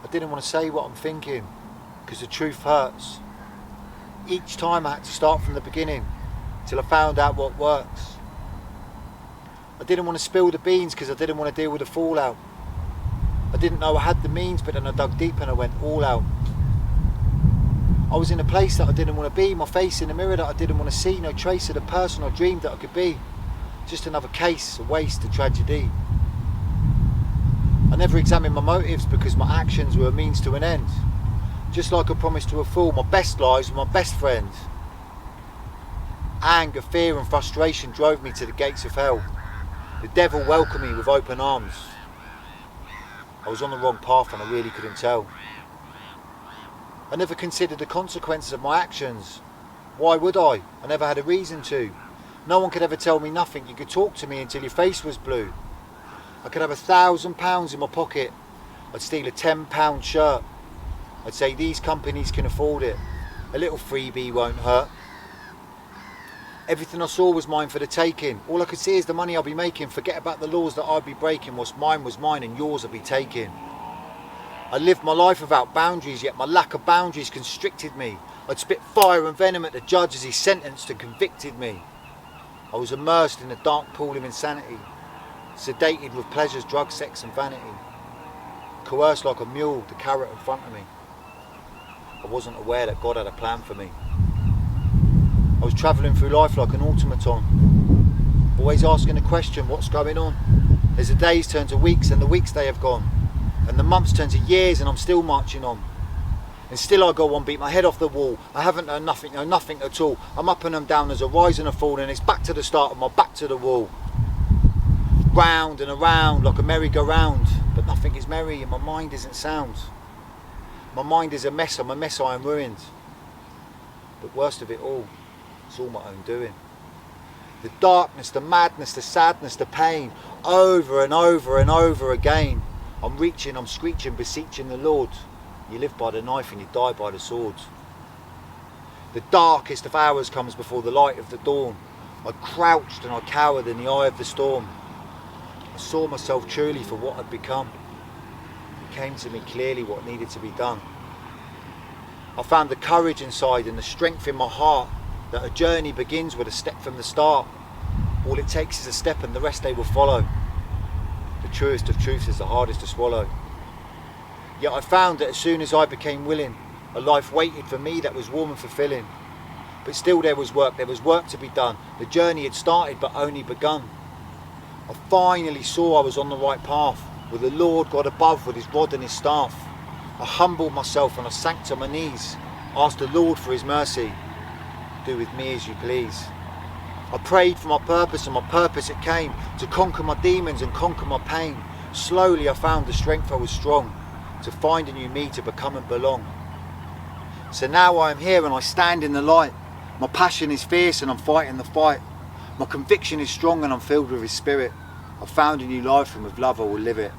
I didn't want to say what I'm thinking, because the truth hurts. Each time I had to start from the beginning, till I found out what works. I didn't want to spill the beans because I didn't want to deal with the fallout. I didn't know I had the means, but then I dug deep and I went all out. I was in a place that I didn't want to be, my face in a mirror that I didn't want to see, no trace of the person I dreamed that I could be. Just another case, a waste, a tragedy. I never examined my motives because my actions were a means to an end. Just like I promised to a fool, my best lies were my best friend. Anger, fear and frustration drove me to the gates of hell. The devil welcomed me with open arms. I was on the wrong path and I really couldn't tell. I never considered the consequences of my actions. Why would I? I never had a reason to. No one could ever tell me nothing. You could talk to me until your face was blue. I could have £1,000 in my pocket. I'd steal a £10 shirt. I'd say these companies can afford it. A little freebie won't hurt. Everything I saw was mine for the taking. All I could see is the money I'll be making. Forget about the laws that I'd be breaking. What's mine was mine and yours I'd be taking. I lived my life without boundaries, yet my lack of boundaries constricted me. I'd spit fire and venom at the judge as he sentenced and convicted me. I was immersed in a dark pool of insanity, sedated with pleasures, drugs, sex and vanity. Coerced like a mule, the carrot in front of me. I wasn't aware that God had a plan for me. I was travelling through life like an automaton, always asking the question, what's going on? As the days turn to weeks and the weeks they have gone, and the months turn to years and I'm still marching on. And still I go on, beat my head off the wall. I haven't known nothing at all. I'm up and I'm down, there's a rise and a fall, and it's back to the start of my back to the wall. Round and around like a merry-go-round, but nothing is merry and my mind isn't sound. My mind is a mess, I'm a mess, I am ruined. But worst of it all, it's all my own doing. The darkness, the madness, the sadness, the pain, over and over and over again. I'm reaching, I'm screeching, beseeching the Lord. You live by the knife and you die by the sword. The darkest of hours comes before the light of the dawn. I crouched and I cowered in the eye of the storm. I saw myself truly for what I'd become. It came to me clearly what needed to be done. I found the courage inside and the strength in my heart that a journey begins with a step from the start. All it takes is a step and the rest they will follow. The truest of truths is the hardest to swallow. Yet I found that as soon as I became willing, a life waited for me that was warm and fulfilling. But still there was work to be done. The journey had started but only begun. I finally saw I was on the right path, with the Lord God above with his rod and his staff. I humbled myself and I sank to my knees, asked the Lord for his mercy. Do with me as you please. I prayed for my purpose and my purpose it came, to conquer my demons and conquer my pain. Slowly I found the strength I was strong, to find a new me, to become and belong. So now I am here and I stand in the light. My passion is fierce and I'm fighting the fight. My conviction is strong and I'm filled with his spirit. I've found a new life and with love I will live it.